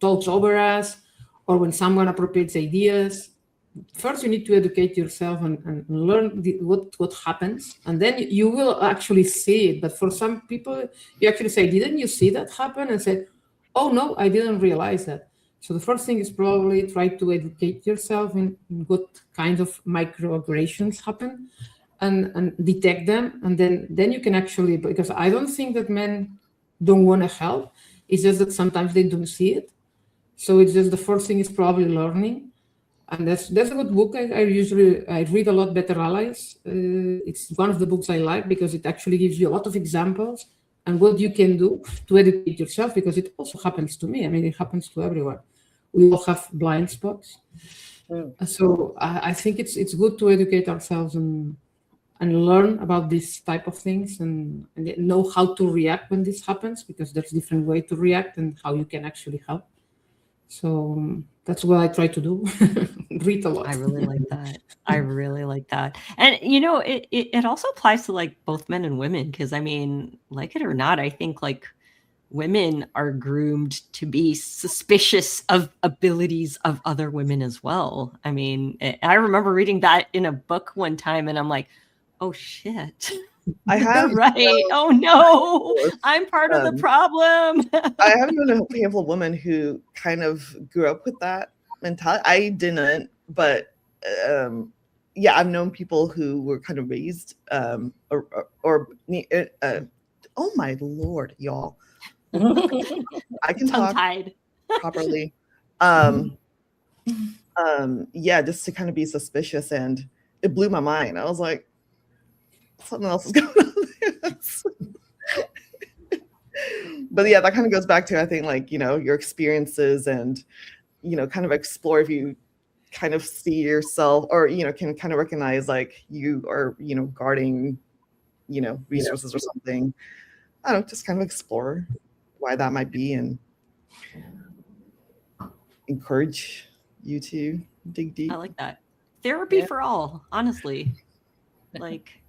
D: talks over us or when someone appropriates ideas. First, you need to educate yourself and learn what happens, and then you will actually see it. But for some people, you actually say, "Didn't you see that happen?" and say, "Oh no, I didn't realize that." So the first thing is probably try to educate yourself in what kind of microaggressions happen, and detect them, and then you can actually. Because I don't think that men don't want to help. It's just that sometimes they don't see it. So it's just the first thing is probably learning. And that's a good book. I read a lot, Better Allies. It's one of the books I like because it actually gives you a lot of examples and what you can do to educate yourself, because it also happens to me. I mean, it happens to everyone. We all have blind spots. So I think it's good to educate ourselves and learn about this type of things and know how to react when this happens, because there's different way to react and how you can actually help. So that's what I try to do. Read a lot.
A: I really like that. I really like that. And it also applies to like both men and women, because I mean, like it or not, I think like women are groomed to be suspicious of abilities of other women as well. I mean, I remember reading that in a book one time and I'm like, oh shit.
C: I have
A: right. Oh no, I'm part of the problem.
C: I have known a handful of women who kind of grew up with that mentality. I didn't, but yeah, I've known people who were kind of raised oh my Lord, y'all. I can talk properly. Yeah, just to kind of be suspicious, and it blew my mind. I was like, something else is going on there. But yeah, that kind of goes back to, I think, like, your experiences and, kind of explore if you kind of see yourself or, can kind of recognize like you are, guarding, resources or something. I don't know, just kind of explore why that might be and encourage you to dig deep.
A: I like that. Therapy for all, honestly. Like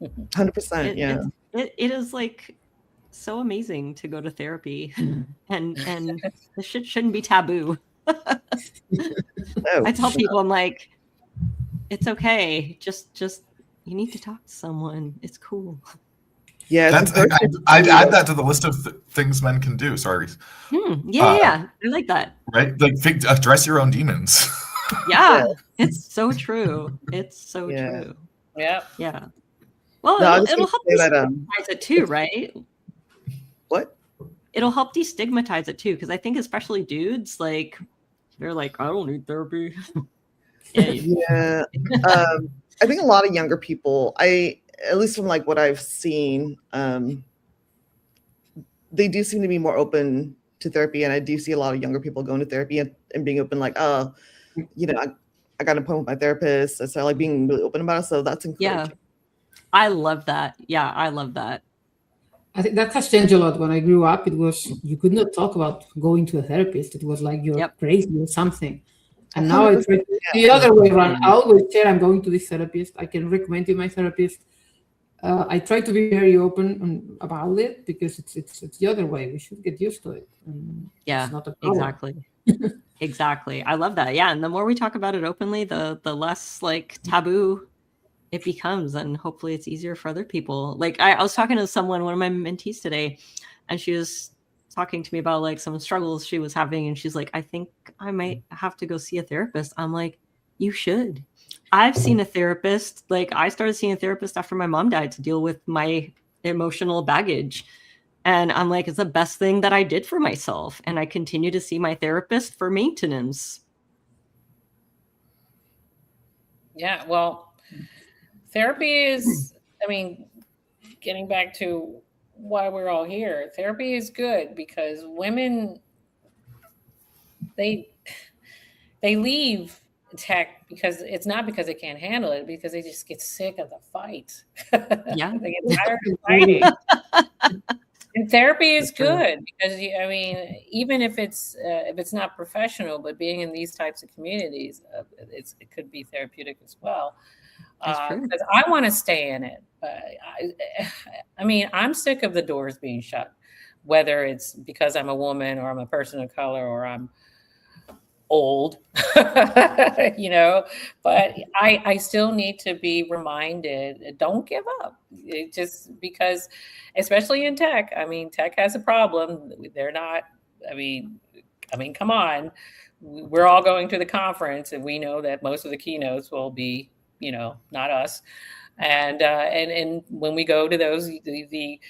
C: 100%. Yeah.
A: It is like so amazing to go to therapy, and the shit shouldn't be taboo. I tell people, I'm like, it's okay. Just you need to talk to someone. It's cool.
C: Yeah,
E: I'd add that to the list of things men can do. Sorry.
A: Yeah, I like that.
E: Right, like address your own demons.
A: Yeah, it's so true. It's so true. Yeah. Well, it'll help destigmatize it too, right?
C: What?
A: It'll help destigmatize it too, because I think especially dudes, like, they're like, I don't need therapy.
C: Yeah. I think a lot of younger people, at least from like what I've seen, they do seem to be more open to therapy, and I do see a lot of younger people going to therapy and being open, like, oh, I got an appointment with my therapist. So like being really open about it. So that's encouraging.
A: Yeah. I love that. Yeah, I love that.
D: I think that has changed a lot. When I grew up, it was, you could not talk about going to a therapist. It was like you're crazy or something. And now I try the other way around. I always say I'm going to this therapist. I can recommend you my therapist. I try to be very open about it, because it's the other way. We should get used to it.
A: Yeah, exactly. Exactly. I love that. Yeah, and the more we talk about it openly, the less like taboo it becomes, and hopefully it's easier for other people. Like I was talking to one of my mentees today, and she was talking to me about like some struggles she was having, and she's like, I think I might have to go see a therapist. I'm like, you should. I've seen a therapist. Like I started seeing a therapist after my mom died to deal with my emotional baggage. And I'm like, it's the best thing that I did for myself. And I continue to see my therapist for maintenance.
B: Yeah, well, therapy is, I mean, getting back to why we're all here, therapy is good because women, they leave tech because it's not because they can't handle it, because they just get sick of the fight.
A: Yeah.
B: They get tired of fighting. And therapy is good because, I mean, even if it's not professional, but being in these types of communities, it could be therapeutic as well. Because I want to stay in it. I mean, I'm sick of the doors being shut, whether it's because I'm a woman or I'm a person of color or I'm old, you know, but I still need to be reminded, don't give up. It just because, especially in tech, I mean, tech has a problem. They're not, I mean, come on. We're all going to the conference and we know that most of the keynotes will be, you know, not us. And when we go to those, the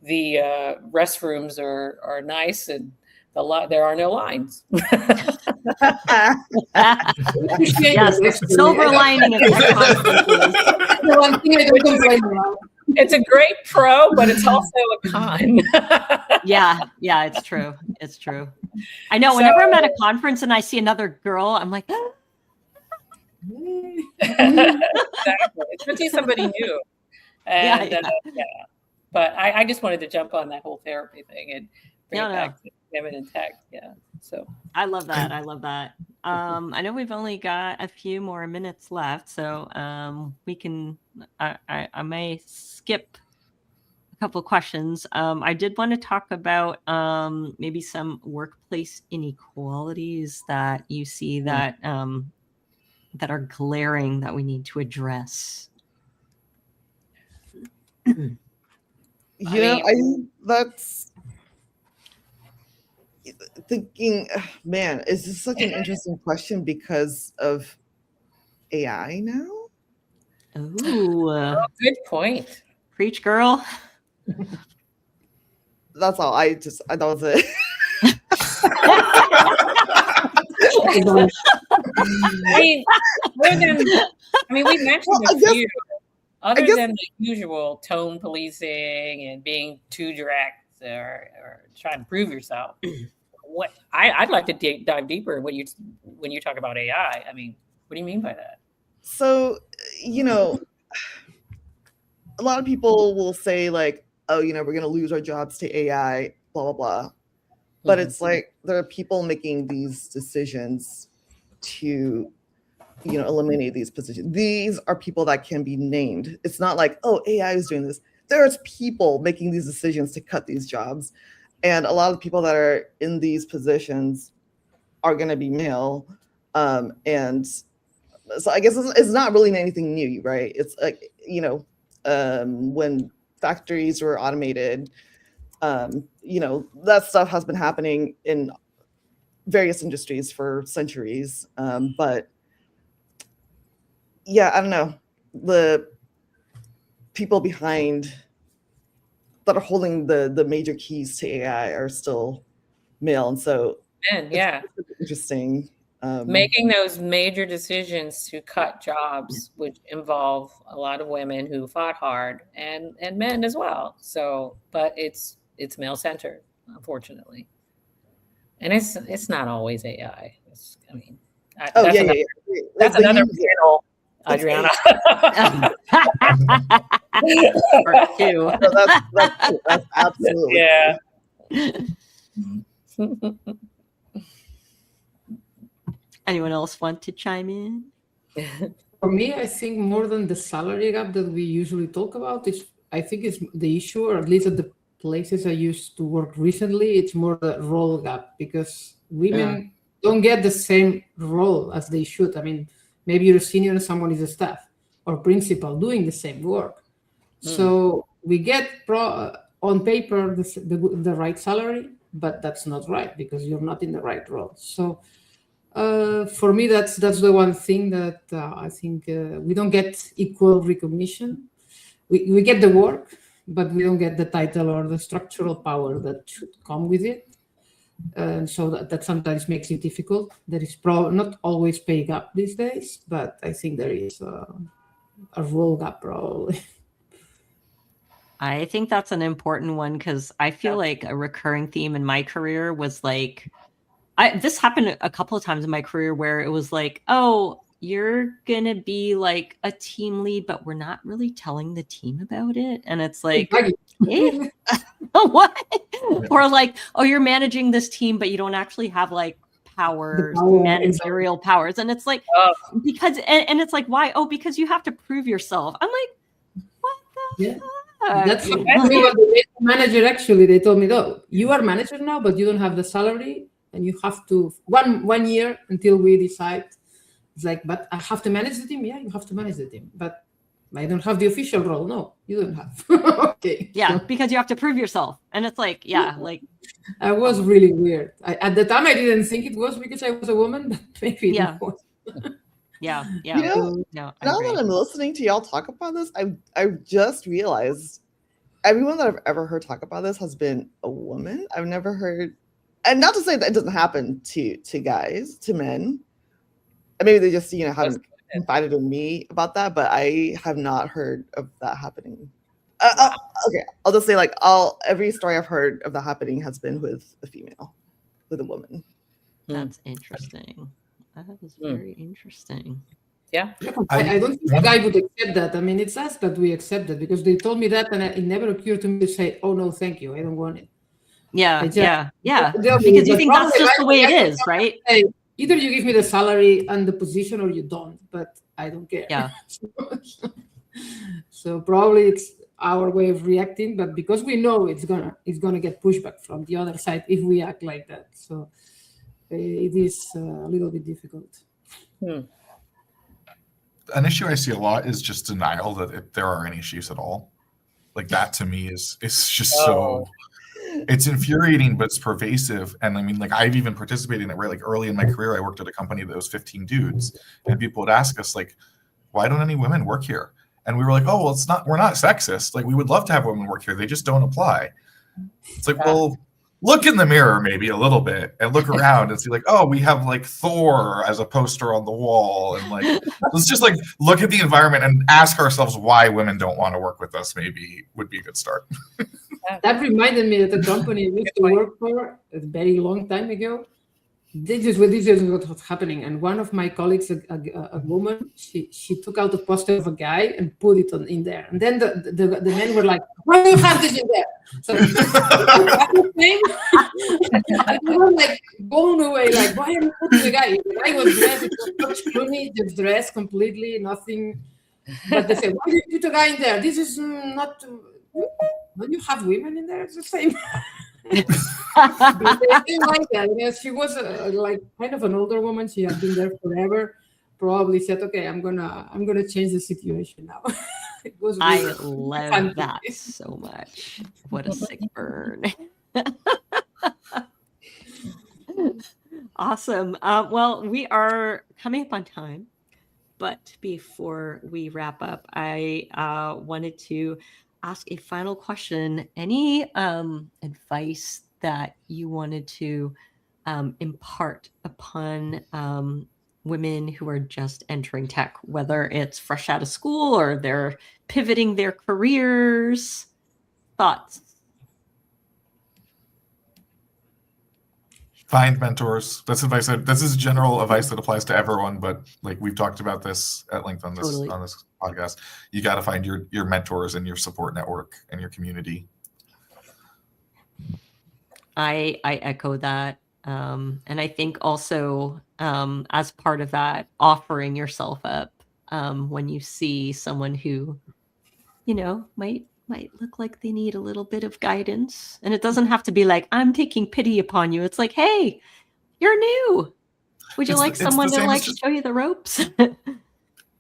B: restrooms are nice and there are no lines.
A: Yes, silver lining of tech conferences.
D: One thing I don't complain about.
B: It's a great pro, but it's also a con.
A: Yeah, it's true. It's true. I know whenever I'm at a conference and I see another girl, I'm like,
B: exactly. Especially somebody new. And yeah. But I just wanted to jump on that whole therapy thing and bring it back to women in tech. Yeah. So
A: I love that. I know we've only got a few more minutes left, so we can. I may skip a couple of questions. I did want to talk about maybe some workplace inequalities that you see that that are glaring that we need to address.
C: That's thinking, man, is this such an interesting question because of AI now?
A: Ooh,
B: good point.
A: Preach, girl.
C: That's all. That was it.
B: We mentioned a few. Other than the usual tone policing and being too direct or trying to prove yourself, what I'd like to dive deeper when you talk about AI. I mean, what do you mean by that?
C: So, you know, a lot of people will say like, oh, you know, we're going to lose our jobs to AI, blah, blah, blah. But it's like there are people making these decisions to, you know, eliminate these positions. These are people that can be named. It's not like, oh, AI is doing this. There's people making these decisions to cut these jobs. And a lot of people that are in these positions are going to be male. And so I guess it's not really anything new, right? It's like, you know, when factories were automated, you know, that stuff has been happening in various industries for centuries. But yeah, I don't know. The people behind that are holding the major keys to AI are still male. And so
B: it's
C: interesting.
B: Making those major decisions to cut jobs, which involve a lot of women who fought hard and men as well. So, but it's male centered, unfortunately. And it's not always AI. That's another panel, Adriana.
A: Part two.
C: No, that's absolutely.
B: Yeah.
A: Anyone else want to chime in?
D: For me, I think more than the salary gap that we usually talk about is, I think it's the issue, or at least at the places I used to work recently, it's more the role gap, because women don't get the same role as they should. I mean, maybe you're a senior and someone is a staff or principal doing the same work. So we get on paper the right salary, but that's not right because you're not in the right role. So for me, that's the one thing that I think we don't get equal recognition. We get the work, but we don't get the title or the structural power that should come with it. And so that sometimes makes it difficult. There is not always pay gap these days, but I think there is a role gap probably.
A: I think that's an important one because I feel like a recurring theme in my career was like, this happened a couple of times in my career where it was like, oh, you're going to be like a team lead, but we're not really telling the team about it. And it's like, eh? What? Or like, oh, you're managing this team, but you don't actually have like powers, managerial powers. And it's like, because, and it's like, why? Oh, because you have to prove yourself. I'm like, what the fuck?
D: That's what the manager actually, they told me, though, you are manager now, but you don't have the salary and you have to one year until we decide. It's like, but I have to manage the team. Yeah, you have to manage the team, but I don't have the official role. No, you don't have. Okay.
A: Yeah, because you have to prove yourself. And it's like, like.
D: I was really weird. At the time, I didn't think it was because I was a woman, but maybe it was.
A: Yeah.
C: You know, now that I'm listening to y'all talk about this, I just realized everyone that I've ever heard talk about this has been a woman. I've never heard, and not to say that it doesn't happen to guys, to men. And maybe they just, haven't confided in me about that, but I have not heard of that happening. Okay, I'll just say every story I've heard of that happening has been with a female, with a woman.
A: That's interesting. That is very interesting.
B: Yeah.
D: I don't think the guy would accept that. I mean, it's us that we accept that because they told me that and it never occurred to me to say, oh, no, thank you. I don't want it.
A: Yeah. Because you think that's just the way it is, right?
D: Either you give me the salary and the position or you don't, but I don't care.
A: Yeah.
D: So probably it's our way of reacting, but because we know it's gonna get pushback from the other side if we act like that. So it is a little bit difficult.
E: An issue I see a lot is just denial that if there are any issues at all. Like that to me is just so, it's infuriating, but it's pervasive. And I mean, like I've even participated in it where like early in my career, I worked at a company that was 15 dudes and people would ask us like, why don't any women work here? And we were like, oh, well, we're not sexist. Like we would love to have women work here. They just don't apply. It's like, well, look in the mirror maybe a little bit and look around and see like, oh, we have like Thor as a poster on the wall. And like, let's just like look at the environment and ask ourselves why women don't want to work with us maybe would be a good start.
D: That reminded me that the company I used to work for a very long time ago, this is what was happening. And one of my colleagues, a woman, she took out a poster of a guy and put it in there. And then the men were like, why do you have this in there? So they were like blown away, like, why are you putting the guy? The guy was dressed, it was Clooney, just dressed completely, nothing. But they said, why did you put a guy in there? This is not, when you have women in there, it's the same. They didn't like that. Yes, she was like kind of an older woman. She had been there forever. Probably said, "Okay, I'm gonna change the situation now." It was. Really
A: I love that so much. What a sick burn! Awesome. Well, we are coming up on time, but before we wrap up, I wanted to ask a final question. Any advice that you wanted to impart upon women who are just entering tech, whether it's fresh out of school or they're pivoting their careers? Thoughts?
E: Find mentors. That's advice. This is general advice that applies to everyone, but like we've talked about this at length on this podcast. You got to find your mentors and your support network and your community.
A: I echo that, and I think also as part of that, offering yourself up when you see someone who, might look like they need a little bit of guidance. And it doesn't have to be like, I'm taking pity upon you. It's like, hey, you're new. Would you like someone to like show you the ropes?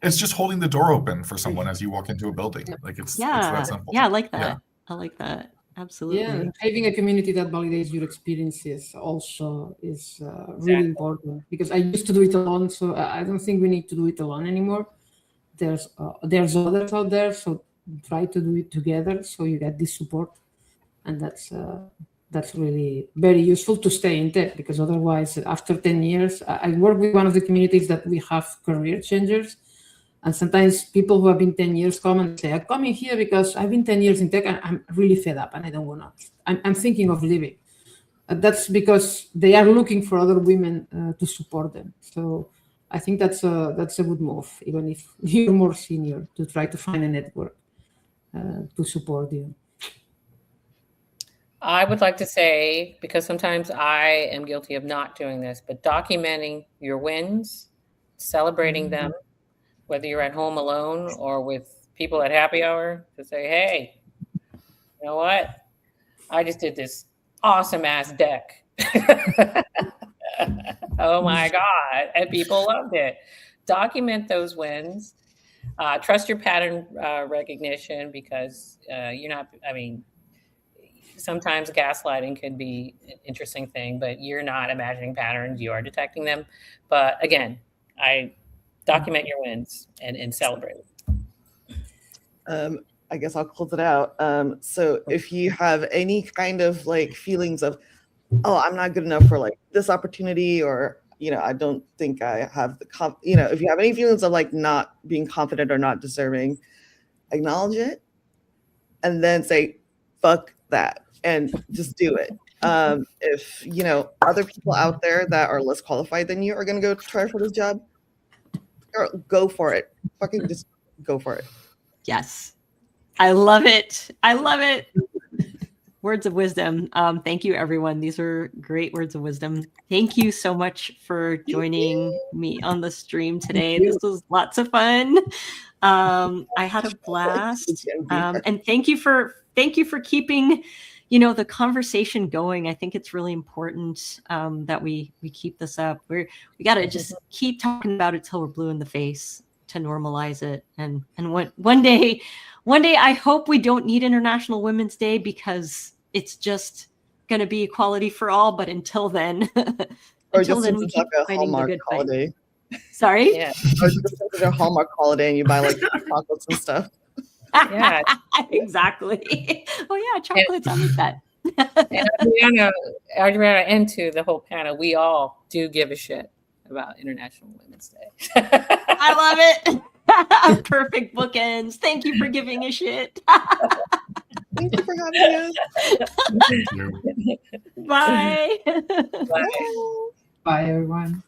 E: It's just holding the door open for someone as you walk into a building. Like it's that simple.
A: Yeah, I like that. Yeah. I like that. Absolutely.
D: Yeah, having a community that validates your experiences also is really important, because I used to do it alone. So I don't think we need to do it alone anymore. There's others out there. So try to do it together, so you get this support, and that's really very useful to stay in tech, because otherwise, after 10 years, I work with one of the communities that we have career changers, and sometimes people who have been 10 years come and say, I'm coming here because I've been 10 years in tech and I'm really fed up and I don't want to, I'm thinking of leaving. That's because they are looking for other women to support them. So I think that's a good move, even if you're more senior, to try to find a network to support you.
B: I would like to say, because sometimes I am guilty of not doing this, but documenting your wins, celebrating them, whether you're at home alone or with people at happy hour, to say, hey, you know what? I just did this awesome ass deck. Oh my God. And people loved it. Document those wins. Trust your pattern recognition, because you're not, I mean, sometimes gaslighting could be an interesting thing, but you're not imagining patterns, you are detecting them. But again, I document your wins and celebrate.
C: I guess I'll close it out. So if you have any kind of like feelings of, oh, I'm not good enough for like this opportunity, or, you know, I don't think I have the if you have any feelings of like not being confident or not deserving, acknowledge it and then say, fuck that, and just do it. If, you know, other people out there that are less qualified than you are going to go try for this job, go for it. Fucking just go for it.
A: Yes. I love it. I love it. Words of wisdom. Thank you, everyone. These are great words of wisdom. Thank you so much for joining me on the stream today. This was lots of fun. I had a blast. And thank you for keeping, you know, the conversation going. I think it's really important that we keep this up. We got to just keep talking about it till we're blue in the face, to normalize it. And one day, I hope we don't need International Women's Day, because it's just going to be equality for all. But until then,
C: or just then we keep like a Hallmark holiday.
A: Sorry?
B: Yeah.
C: Or just like a Hallmark holiday and you buy like chocolates and stuff.
B: Yeah.
A: Exactly. Oh yeah, chocolates. I like that.
B: And Adriana, and to the whole panel, we all do give a shit about International Women's Day.
A: I love it. Perfect bookends. Thank you for giving a shit.
C: Thank you for having us.
E: Thank you.
A: Bye.
B: Bye.
D: Bye, everyone.